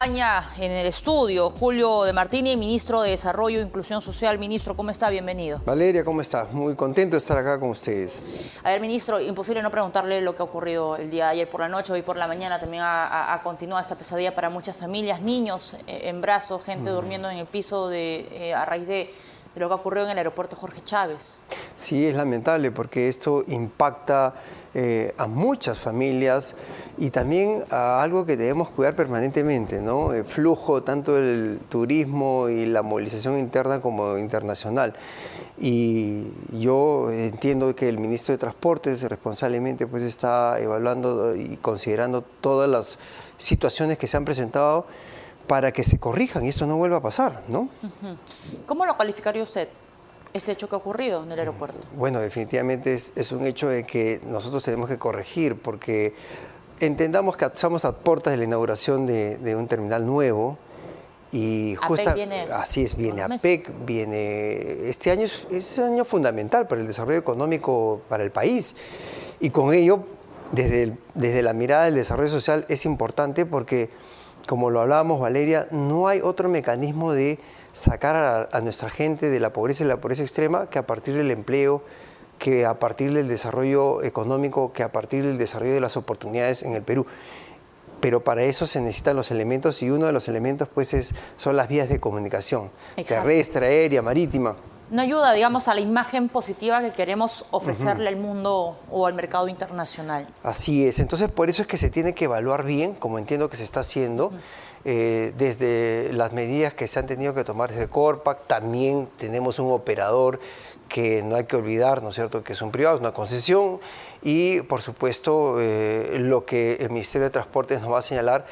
En el estudio, Julio de Martini, ministro de Desarrollo e Inclusión Social. Ministro, ¿cómo está? Bienvenido. Valeria, ¿cómo estás? Muy contento de estar acá con ustedes. A ver, ministro, imposible no preguntarle lo que ha ocurrido el día de ayer por la noche. Hoy por la mañana también ha continuado esta pesadilla para muchas familias, niños en brazos, gente durmiendo en el piso a raíz de lo que ocurrió en el aeropuerto Jorge Chávez. Sí, es lamentable porque esto impacta a muchas familias y también a algo que debemos cuidar permanentemente, ¿no? El flujo tanto del turismo y la movilización interna como internacional. Y yo entiendo que el ministro de Transportes responsablemente pues está evaluando y considerando todas las situaciones que se han presentado para que se corrijan y esto no vuelva a pasar, ¿no? ¿Cómo lo calificaría usted, este hecho que ha ocurrido en el aeropuerto? Bueno, definitivamente es un hecho de que nosotros tenemos que corregir porque entendamos que estamos a puertas de la inauguración de un terminal nuevo y APEC viene, así es, viene APEC, este año es un año fundamental para el desarrollo económico para el país y con ello desde la mirada del desarrollo social es importante porque, como lo hablábamos, Valeria, no hay otro mecanismo de sacar a nuestra gente de la pobreza y la pobreza extrema que a partir del empleo, que a partir del desarrollo económico, que a partir del desarrollo de las oportunidades en el Perú. Pero para eso se necesitan los elementos y uno de los elementos pues son las vías de comunicación, terrestre, aérea, marítima. No ayuda, digamos, a la imagen positiva que queremos ofrecerle al mundo o al mercado internacional. Así es, entonces por eso es que se tiene que evaluar bien, como entiendo que se está haciendo, desde las medidas que se han tenido que tomar desde Corpac. También tenemos un operador que no hay que olvidar, ¿no es cierto?, que es un privado, es una concesión, y por supuesto lo que el Ministerio de Transportes nos va a señalar,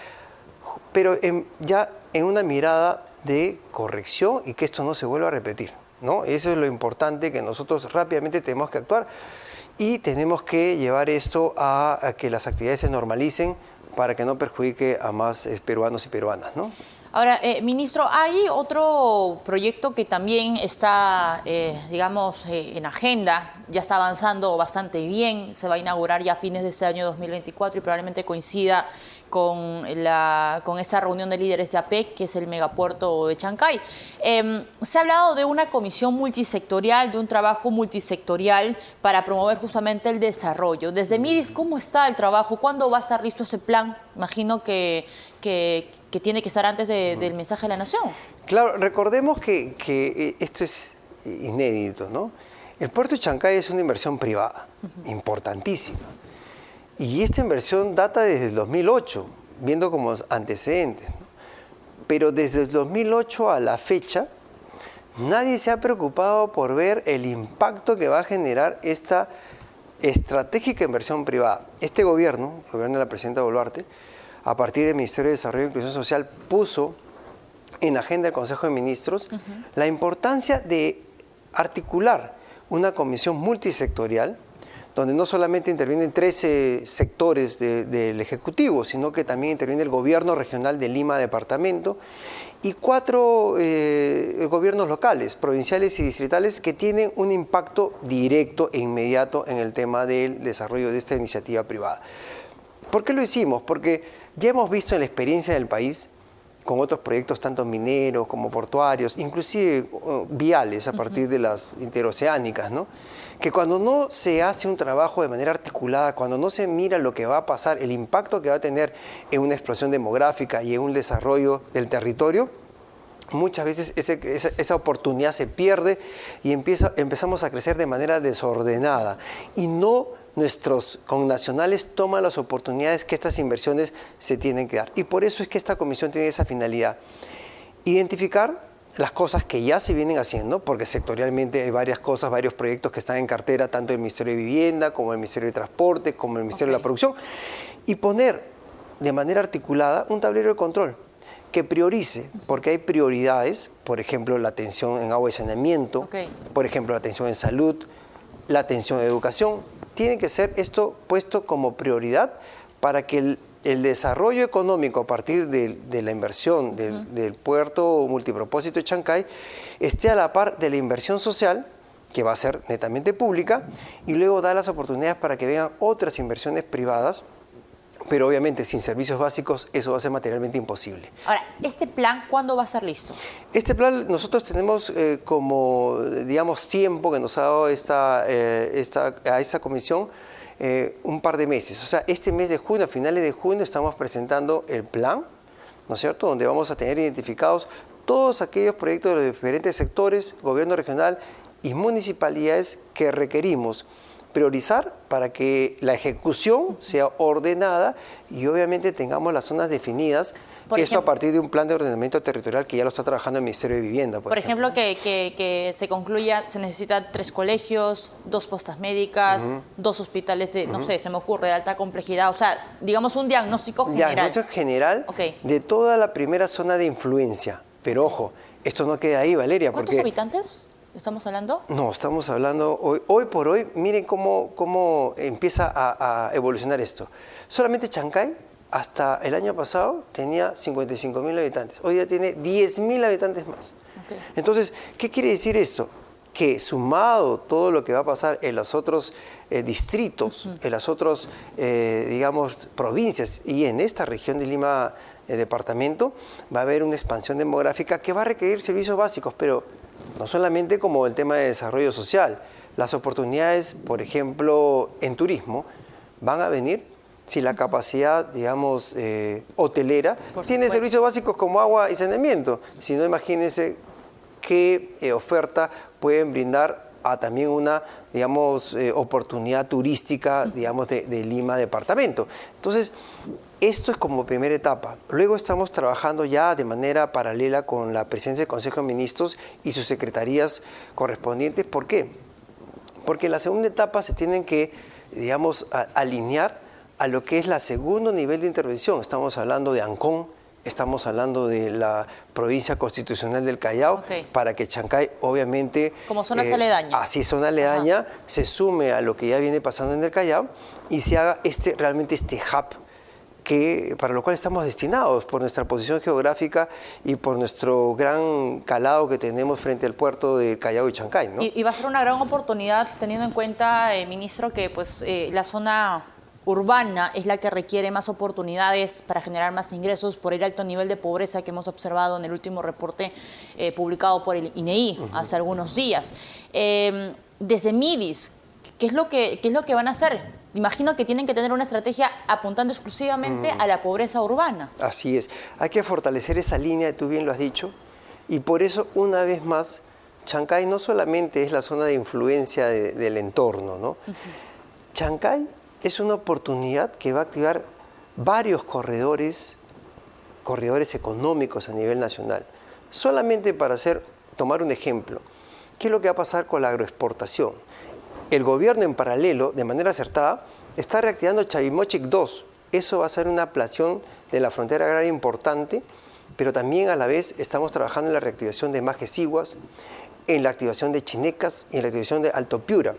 pero ya en una mirada de corrección y que esto no se vuelva a repetir, ¿no? Eso es lo importante, que nosotros rápidamente tenemos que actuar y tenemos que llevar esto a que las actividades se normalicen para que no perjudique a más peruanos y peruanas, ¿no? Ahora, ministro, hay otro proyecto que también está, digamos, en agenda, ya está avanzando bastante bien, se va a inaugurar ya a fines de este año 2024 y probablemente coincida con esta reunión de líderes de APEC, que es el megapuerto de Chancay. Se ha hablado de una comisión multisectorial, de un trabajo multisectorial para promover justamente el desarrollo. Desde MIDIS, ¿cómo está el trabajo? ¿Cuándo va a estar listo ese plan? Imagino que tiene que estar antes del mensaje de la Nación. Claro, recordemos que esto es inédito, ¿no? El puerto de Chancay es una inversión privada, importantísima. Y esta inversión data desde el 2008, viendo como antecedentes, ¿no? Pero desde el 2008 a la fecha, nadie se ha preocupado por ver el impacto que va a generar esta estratégica inversión privada. Este gobierno, el gobierno de la presidenta Boluarte, a partir del Ministerio de Desarrollo e Inclusión Social, puso en agenda del Consejo de Ministros la importancia de articular una comisión multisectorial donde no solamente intervienen 13 sectores del Ejecutivo, sino que también interviene el Gobierno Regional de Lima Departamento y 4 gobiernos locales, provinciales y distritales, que tienen un impacto directo e inmediato en el tema del desarrollo de esta iniciativa privada. ¿Por qué lo hicimos? Porque ya hemos visto en la experiencia del país, con otros proyectos tanto mineros como portuarios, inclusive viales a partir de las interoceánicas, ¿no?, que cuando no se hace un trabajo de manera articulada, cuando no se mira lo que va a pasar, el impacto que va a tener en una explosión demográfica y en un desarrollo del territorio, muchas veces esa oportunidad se pierde y empezamos a crecer de manera desordenada y no nuestros connacionales toman las oportunidades que estas inversiones se tienen que dar. Y por eso es que esta comisión tiene esa finalidad: identificar las cosas que ya se vienen haciendo, porque sectorialmente hay varias cosas, varios proyectos que están en cartera, tanto el Ministerio de Vivienda, como el Ministerio de Transporte, como el Ministerio de la Producción, y poner de manera articulada un tablero de control que priorice, porque hay prioridades, por ejemplo, la atención en agua y saneamiento, por ejemplo, la atención en salud, la atención en educación. Tiene que ser esto puesto como prioridad para que el desarrollo económico a partir de la inversión del puerto multipropósito de Chancay esté a la par de la inversión social, que va a ser netamente pública, y luego da las oportunidades para que vengan otras inversiones privadas pero obviamente sin servicios básicos eso va a ser materialmente imposible. Ahora, ¿este plan cuándo va a ser listo? Este plan nosotros tenemos como, digamos, tiempo que nos ha dado a esta comisión un par de meses. O sea, este mes de junio, a finales de junio, estamos presentando el plan, ¿no es cierto?, donde vamos a tener identificados todos aquellos proyectos de los diferentes sectores, gobierno regional y municipalidades que requerimos priorizar para que la ejecución sea ordenada y obviamente tengamos las zonas definidas. Eso a partir de un plan de ordenamiento territorial que ya lo está trabajando el Ministerio de Vivienda. Por ejemplo, que se concluya, se necesitan 3 colegios, 2 postas médicas, 2 hospitales de, no sé, se me ocurre, de alta complejidad. O sea, digamos un diagnóstico general. Diagnóstico general de toda la primera zona de influencia. Pero ojo, esto no queda ahí, Valeria. ¿Cuántos habitantes estamos hablando? No, estamos hablando hoy por hoy, miren cómo empieza a evolucionar esto. Solamente Chancay, hasta el año pasado, tenía 55.000 habitantes. Hoy ya tiene 10.000 habitantes más. Entonces, ¿qué quiere decir esto? Que sumado todo lo que va a pasar en los otros distritos, en las otras, digamos, provincias y en esta región de Lima, departamento, va a haber una expansión demográfica que va a requerir servicios básicos, pero no solamente como el tema de desarrollo social. Las oportunidades, por ejemplo, en turismo, van a venir si la capacidad, digamos, hotelera tiene servicios básicos como agua y saneamiento. Si no, imagínense qué oferta pueden brindar a también una, digamos, oportunidad turística, digamos, de Lima departamento. Entonces, esto es como primera etapa. Luego estamos trabajando ya de manera paralela con la presidencia del Consejo de Ministros y sus secretarías correspondientes. ¿Por qué? Porque en la segunda etapa se tienen que, digamos, alinear a lo que es la segundo nivel de intervención. Estamos hablando de Ancón, estamos hablando de la provincia constitucional del Callao, para que Chancay, obviamente... Como zona aledaña. Así, zona aledaña, se sume a lo que ya viene pasando en el Callao y se haga realmente este hub para lo cual estamos destinados por nuestra posición geográfica y por nuestro gran calado que tenemos frente al puerto de Callao y Chancay, ¿no? Y va a ser una gran oportunidad teniendo en cuenta, ministro, que pues, la zona urbana es la que requiere más oportunidades para generar más ingresos por el alto nivel de pobreza que hemos observado en el último reporte publicado por el INEI hace algunos días. Desde MIDIS, ¿qué es lo que van a hacer? Imagino que tienen que tener una estrategia apuntando exclusivamente a la pobreza urbana. Así es. Hay que fortalecer esa línea, tú bien lo has dicho, y por eso, una vez más, Chancay no solamente es la zona de influencia del entorno, ¿no? Chancay es una oportunidad que va a activar varios corredores económicos a nivel nacional. Solamente para tomar un ejemplo, ¿qué es lo que va a pasar con la agroexportación? El gobierno en paralelo, de manera acertada, está reactivando Chavimochic 2. Eso va a ser una ampliación de la frontera agraria importante, pero también a la vez estamos trabajando en la reactivación de Majesiguas, en la activación de Chinecas y en la activación de Alto Piura.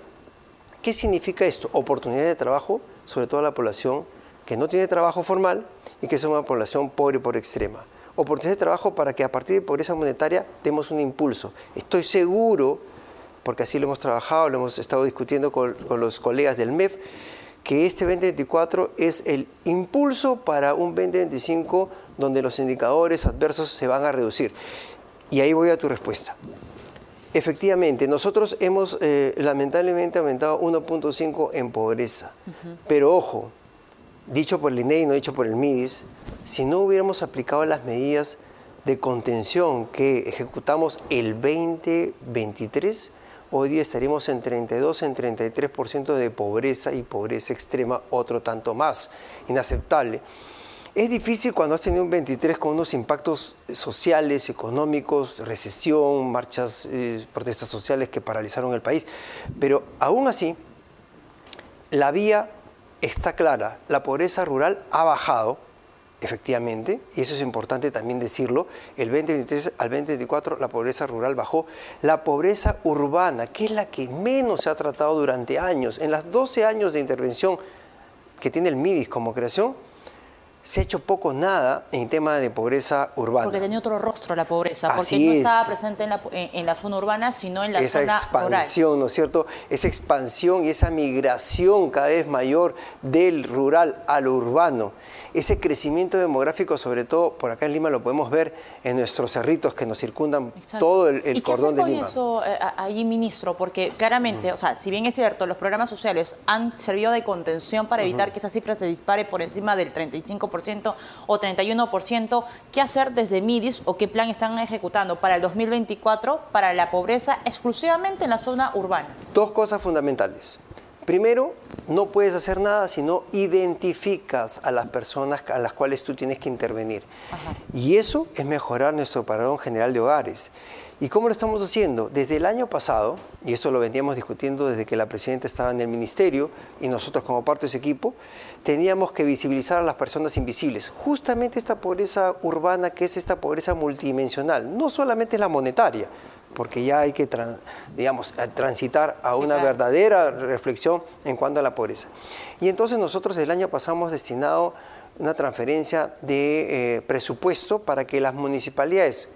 ¿Qué significa esto? Oportunidades de trabajo, sobre todo a la población que no tiene trabajo formal y que es una población pobre por extrema. Oportunidades de trabajo para que a partir de pobreza monetaria demos un impulso. Estoy seguro, porque así lo hemos trabajado, lo hemos estado discutiendo con los colegas del MEF, que este 2024 es el impulso para un 2025 donde los indicadores adversos se van a reducir. Y ahí voy a tu respuesta. Efectivamente, nosotros hemos lamentablemente aumentado 1.5 en pobreza. Pero ojo, dicho por el INEI, no dicho por el MIDIS, si no hubiéramos aplicado las medidas de contención que ejecutamos el 2023, hoy día estaríamos en 32, en 33% de pobreza y pobreza extrema, otro tanto más, inaceptable. Es difícil cuando has tenido un 23 con unos impactos sociales, económicos, recesión, marchas, protestas sociales que paralizaron el país, pero aún así, la vía está clara, la pobreza rural ha bajado, efectivamente, y eso es importante también decirlo, el 2023 al 2024 la pobreza rural bajó. La pobreza urbana, que es la que menos se ha tratado durante años, en los 12 años de intervención que tiene el MIDIS como creación, se ha hecho poco nada en tema de pobreza urbana. Porque tenía otro rostro la pobreza, porque Así no es. estaba presente en la zona urbana, sino en la Esa zona rural. expansión, ¿no es cierto? Esa expansión y esa migración cada vez mayor del rural al urbano. Ese crecimiento demográfico, sobre todo por acá en Lima, lo podemos ver en nuestros cerritos que nos circundan todo el cordón de Lima. ¿Y qué hacen con eso allí, ministro? Porque claramente, o sea, si bien es cierto, los programas sociales han servido de contención para evitar que esa cifra se dispare por encima del 35% o 31%, ¿qué hacer desde MIDIS o qué plan están ejecutando para el 2024 para la pobreza exclusivamente en la zona urbana? Dos cosas fundamentales. Primero, no puedes hacer nada si no identificas a las personas a las cuales tú tienes que intervenir. Ajá. Y eso es mejorar nuestro padrón general de hogares. ¿Y cómo lo estamos haciendo? Desde el año pasado, y esto lo veníamos discutiendo desde que la presidenta estaba en el ministerio y nosotros como parte de ese equipo, teníamos que visibilizar a las personas invisibles. Justamente esta pobreza urbana, que es esta pobreza multidimensional, no solamente es la monetaria, porque ya hay que transitar a una verdadera reflexión en cuanto a la pobreza. Y entonces nosotros el año pasado hemos destinado una transferencia de presupuesto para que las municipalidades,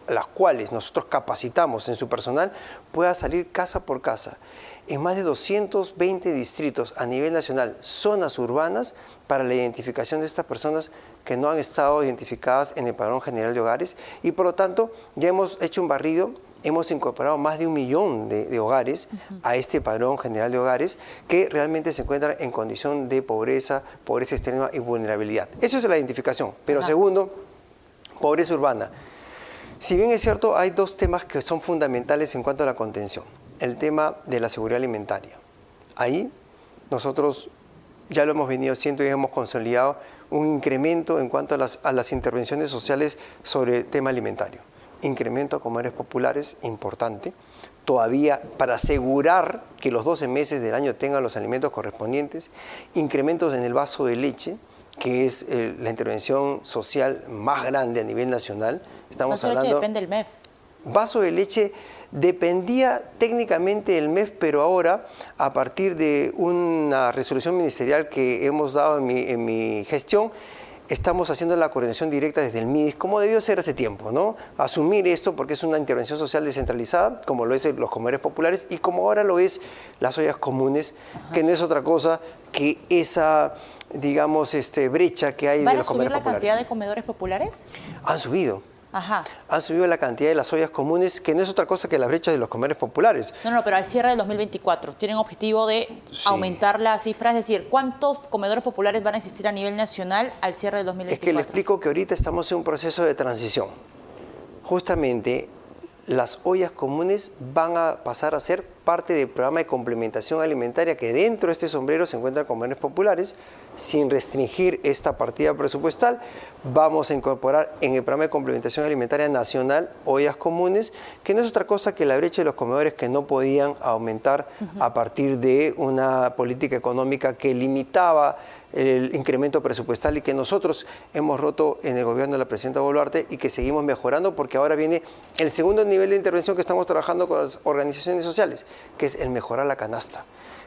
las cuales nosotros capacitamos en su personal, pueda salir casa por casa en más de 220 distritos a nivel nacional, zonas urbanas, para la identificación de estas personas que no han estado identificadas en el Padrón General de Hogares, y por lo tanto ya hemos hecho un barrido, hemos incorporado más de 1 millón de hogares a este Padrón General de Hogares que realmente se encuentran en condición de pobreza, pobreza extrema y vulnerabilidad. Eso es la identificación. Pero segundo, pobreza urbana. Si bien es cierto, hay dos temas que son fundamentales en cuanto a la contención. El tema de la seguridad alimentaria. Ahí nosotros ya lo hemos venido haciendo y hemos consolidado un incremento en cuanto a las intervenciones sociales sobre el tema alimentario. Incremento a comedores populares, importante. Todavía para asegurar que los 12 meses del año tengan los alimentos correspondientes. Incrementos en el vaso de leche, que es la intervención social más grande a nivel nacional. Estamos vaso de leche depende del MEF. Vaso de leche dependía técnicamente del MEF, pero ahora, a partir de una resolución ministerial que hemos dado en mi gestión, estamos haciendo la coordinación directa desde el MIDIS, como debió ser hace tiempo, ¿no? Asumir esto porque es una intervención social descentralizada, como lo es los comedores populares y como ahora lo es las ollas comunes, que no es otra cosa que esa, digamos, brecha que hay de los comedores populares. ¿Van a subir la cantidad de comedores populares? Han subido. Ajá. Han subido la cantidad de las ollas comunes, que no es otra cosa que la brecha de los comedores populares. No, pero al cierre del 2024, ¿tienen objetivo de aumentar la cifra? Es decir, ¿cuántos comedores populares van a existir a nivel nacional al cierre del 2024? Es que le explico que ahorita estamos en un proceso de transición. Justamente las ollas comunes van a pasar a ser parte del programa de complementación alimentaria, que dentro de este sombrero se encuentran comedores populares. Sin restringir esta partida presupuestal, vamos a incorporar en el programa de complementación alimentaria nacional ollas comunes, que no es otra cosa que la brecha de los comedores que no podían aumentar a partir de una política económica que limitaba el incremento presupuestal y que nosotros hemos roto en el gobierno de la presidenta Boluarte y que seguimos mejorando, porque ahora viene el segundo nivel de intervención que estamos trabajando con las organizaciones sociales, que es el mejorar la canasta,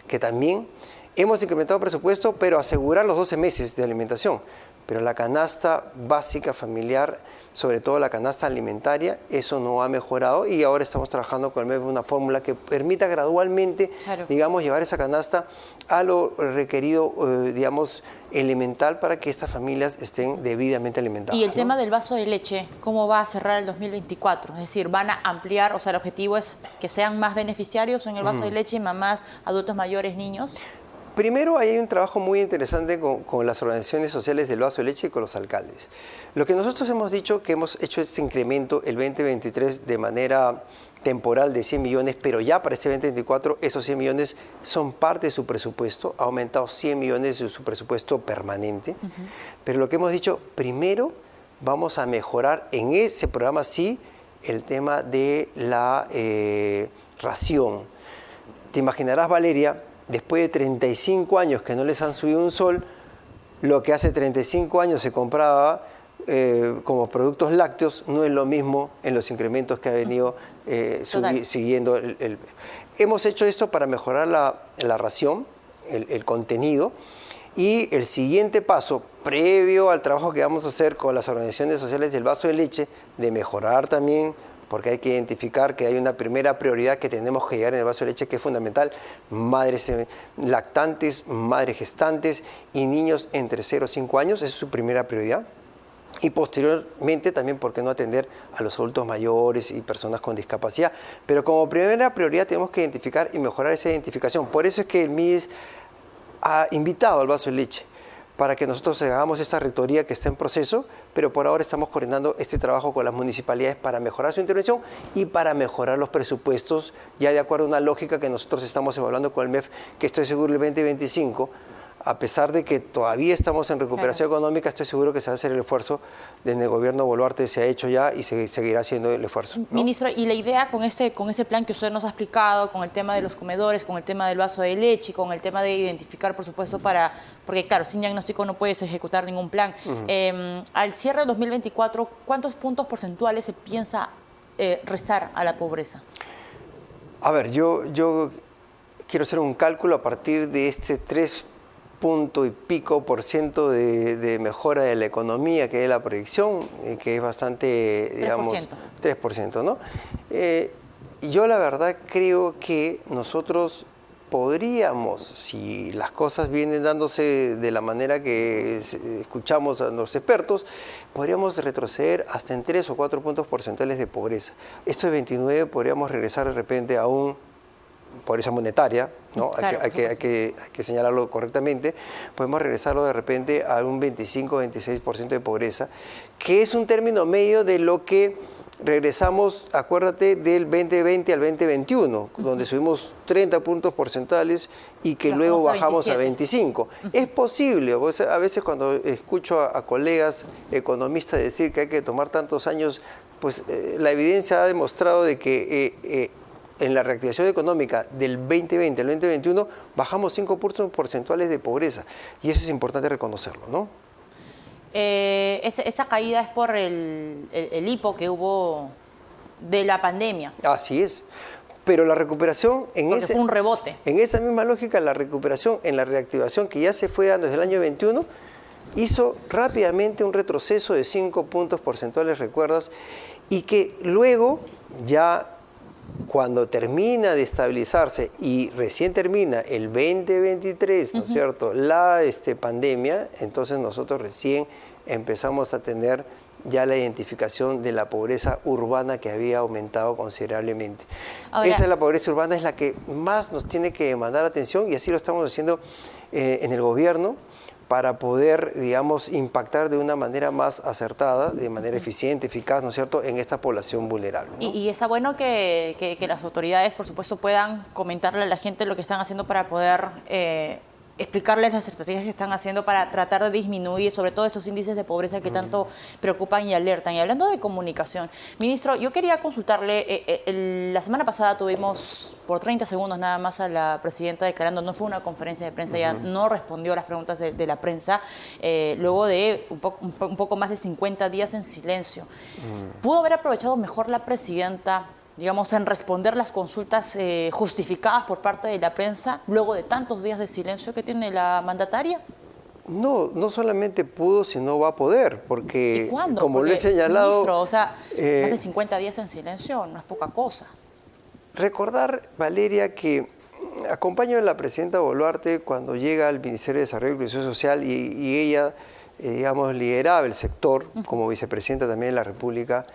que también hemos incrementado presupuesto, pero asegurar los 12 meses de alimentación. Pero la canasta básica familiar, sobre todo la canasta alimentaria, eso no ha mejorado, y ahora estamos trabajando con el MEF una fórmula que permita gradualmente, digamos, llevar esa canasta a lo requerido, digamos, elemental para que estas familias estén debidamente alimentadas. Y el tema del vaso de leche, ¿cómo va a cerrar el 2024? Es decir, ¿van a ampliar, o sea, el objetivo es que sean más beneficiarios en el vaso de leche, mamás, adultos mayores, niños? Primero, hay un trabajo muy interesante con las organizaciones sociales del vaso de leche y con los alcaldes. Lo que nosotros hemos dicho, que hemos hecho este incremento el 2023 de manera temporal de 100 millones, pero ya para este 2024 esos 100 millones son parte de su presupuesto, ha aumentado 100 millones de su presupuesto permanente. Pero lo que hemos dicho, primero vamos a mejorar en ese programa, sí, el tema de la ración. Te imaginarás, Valeria, después de 35 años que no les han subido un sol, lo que hace 35 años se compraba como productos lácteos no es lo mismo en los incrementos que ha venido siguiendo. Hemos hecho esto para mejorar la ración, el contenido, Y el siguiente paso, previo al trabajo que vamos a hacer con las organizaciones sociales del vaso de leche, de mejorar también, porque hay que identificar que hay una primera prioridad que tenemos que llegar en el vaso de leche, que es fundamental: madres lactantes, madres gestantes y niños entre 0 y 5 años. Esa es su primera prioridad. Y posteriormente también, ¿por qué no atender a los adultos mayores y personas con discapacidad? Pero como primera prioridad tenemos que identificar y mejorar esa identificación. Por eso es que el MIDES ha invitado al vaso de leche, para que nosotros hagamos esta rectoría que está en proceso, pero por ahora estamos coordinando este trabajo con las municipalidades para mejorar su intervención y para mejorar los presupuestos, ya de acuerdo a una lógica que nosotros estamos evaluando con el MEF, que estoy seguro el 2025, a pesar de que todavía estamos en recuperación económica, estoy seguro que se va a hacer el esfuerzo desde el gobierno Boluarte, se ha hecho ya y se seguirá haciendo el esfuerzo, ¿no? Ministro, y la idea con este plan que usted nos ha explicado, con el tema de los comedores, con el tema del vaso de leche, con el tema de identificar, por supuesto, porque claro, sin diagnóstico no puedes ejecutar ningún plan. Al cierre de 2024, ¿cuántos puntos porcentuales se piensa restar a la pobreza? A ver, yo quiero hacer un cálculo a partir de este 3 y pico por ciento de mejora de la economía, que es la proyección, que es bastante, digamos, 3%, ¿no? Yo la verdad creo que nosotros podríamos, si las cosas vienen dándose de la manera que escuchamos a los expertos, podríamos retroceder hasta en 3 o 4 puntos porcentuales de pobreza. Esto de 29 podríamos regresar de repente a un pobreza monetaria, ¿no? Claro, hay que señalarlo correctamente. Podemos regresarlo de repente a un 25-26% de pobreza, que es un término medio de lo que regresamos, acuérdate, del 2020 al 2021, donde subimos 30 puntos porcentuales y que luego bajamos a 25. Es posible, a veces cuando escucho a colegas economistas decir que hay que tomar tantos años, pues la evidencia ha demostrado de que en la reactivación económica del 2020 al 2021 bajamos 5 puntos porcentuales de pobreza, y eso es importante reconocerlo, ¿no? Esa caída es por el hipo que hubo de la pandemia. Así es. Pero la recuperación fue un rebote. En esa misma lógica, la recuperación en la reactivación que ya se fue dando desde el año 21 hizo rápidamente un retroceso de 5 puntos porcentuales, ¿recuerdas? Y que luego ya, cuando termina de estabilizarse y recién termina el 2023, ¿no es cierto?, la pandemia, entonces nosotros recién empezamos a tener ya la identificación de la pobreza urbana, que había aumentado considerablemente. Ahora, esa es la pobreza urbana, es la que más nos tiene que demandar atención, y así lo estamos haciendo en el gobierno, para poder, digamos, impactar de una manera más acertada, de manera eficiente, eficaz, ¿no es cierto?, en esta población vulnerable, ¿no? Y está bueno que las autoridades, por supuesto, puedan comentarle a la gente lo que están haciendo para poder explicarles las estrategias que están haciendo para tratar de disminuir sobre todo estos índices de pobreza que tanto preocupan y alertan. Y hablando de comunicación, ministro, yo quería consultarle, la semana pasada tuvimos por 30 segundos nada más a la presidenta declarando, no fue una conferencia de prensa, ya no respondió a las preguntas de la prensa, luego de un poco más de 50 días en silencio. ¿Pudo haber aprovechado mejor la presidenta, digamos, en responder las consultas justificadas por parte de la prensa luego de tantos días de silencio que tiene la mandataria? No, no solamente pudo, sino va a poder, porque, ¿y cuándo? Como lo he señalado... Ministro, o sea, más de 50 días en silencio no es poca cosa. Recordar, Valeria, que acompaño a la presidenta Boluarte cuando llega al Ministerio de Desarrollo y Inclusión Social, y ella, digamos, lideraba el sector como vicepresidenta también de la República.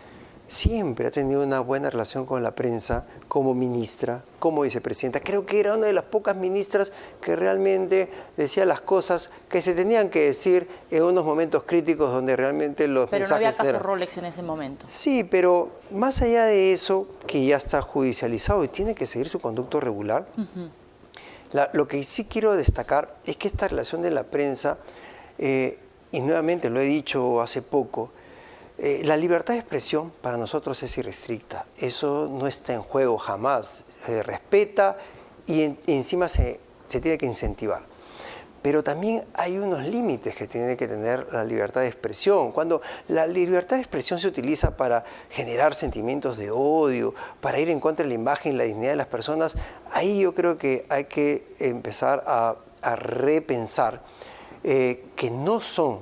Siempre ha tenido una buena relación con la prensa, como ministra, como vicepresidenta. Creo que era una de las pocas ministras que realmente decía las cosas que se tenían que decir en unos momentos críticos donde realmente los mensajes... Pero no había caso Rolex en ese momento. Sí, pero más allá de eso, que ya está judicializado y tiene que seguir su conducto regular, lo que sí quiero destacar es que esta relación de la prensa, y nuevamente lo he dicho hace poco, la libertad de expresión para nosotros es irrestricta. Eso no está en juego jamás. Se respeta y encima se tiene que incentivar. Pero también hay unos límites que tiene que tener la libertad de expresión. Cuando la libertad de expresión se utiliza para generar sentimientos de odio, para ir en contra de la imagen y la dignidad de las personas, ahí yo creo que hay que empezar a repensar que no son,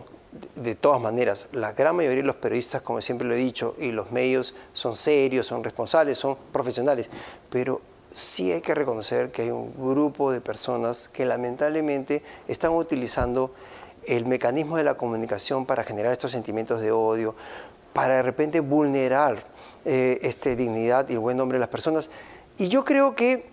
de todas maneras, la gran mayoría de los periodistas, como siempre lo he dicho, y los medios son serios, son responsables, son profesionales, pero sí hay que reconocer que hay un grupo de personas que lamentablemente están utilizando el mecanismo de la comunicación para generar estos sentimientos de odio, para de repente vulnerar dignidad y el buen nombre de las personas. Y yo creo que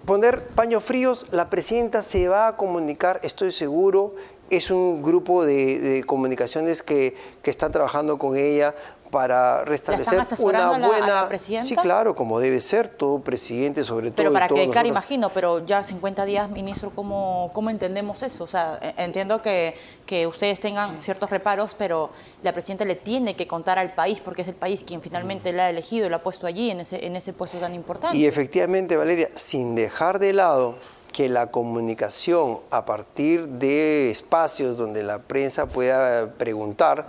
poner paños fríos, la presidenta se va a comunicar, estoy seguro, es un grupo de comunicaciones que están trabajando con ella para restablecer una buena... ¿A la presidenta? Sí, claro, como debe ser, todo presidente, sobre todo... Pero para quedar claro, imagino, pero ya 50 días, ministro, ¿cómo entendemos eso? O sea, entiendo que ustedes tengan ciertos reparos, pero la presidenta le tiene que contar al país, porque es el país quien finalmente la ha elegido y la ha puesto allí, en ese puesto tan importante. Y efectivamente, Valeria, sin dejar de lado que la comunicación a partir de espacios donde la prensa pueda preguntar,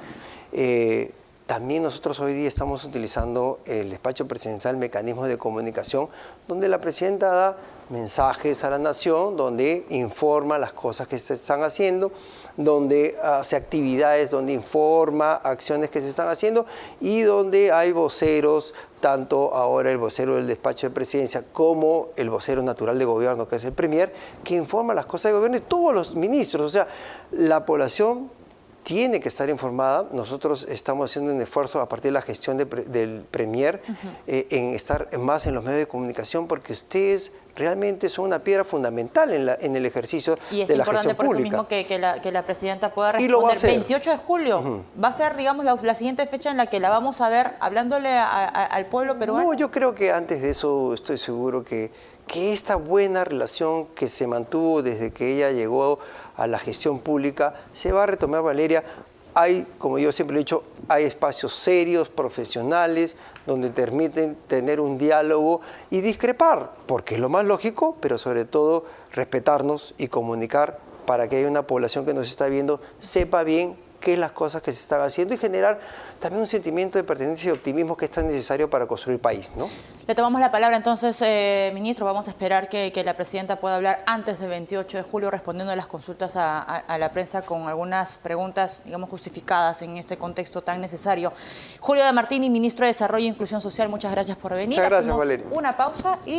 también nosotros hoy día estamos utilizando el despacho presidencial, mecanismos de comunicación, donde la presidenta da mensajes a la nación, donde informa las cosas que se están haciendo, donde hace actividades, donde informa acciones que se están haciendo y donde hay voceros, tanto ahora el vocero del despacho de presidencia como el vocero natural de gobierno, que es el premier, que informa las cosas de gobierno y todos los ministros. O sea, la población tiene que estar informada. Nosotros estamos haciendo un esfuerzo a partir de la gestión del Premier en estar más en los medios de comunicación, porque ustedes realmente son una piedra fundamental en el ejercicio de la gestión pública. Y es importante por eso mismo que la presidenta pueda responder. 28 de julio va a ser, digamos, la siguiente fecha en la que la vamos a ver hablándole al pueblo peruano. No, yo creo que antes de eso estoy seguro que esta buena relación que se mantuvo desde que ella llegó a la gestión pública se va a retomar, Valeria. Hay, como yo siempre he dicho, hay espacios serios, profesionales, donde permiten tener un diálogo y discrepar, porque es lo más lógico, pero sobre todo respetarnos y comunicar para que haya una población que nos está viendo, sepa bien qué es las cosas que se están haciendo y generar también un sentimiento de pertenencia y optimismo que es tan necesario para construir país, ¿no? Le tomamos la palabra entonces, ministro. Vamos a esperar que la presidenta pueda hablar antes del 28 de julio respondiendo a las consultas a la prensa con algunas preguntas, digamos, justificadas en este contexto tan necesario. Julio de Martini, ministro de Desarrollo e Inclusión Social, muchas gracias por venir. Muchas gracias, Valeria. Una pausa y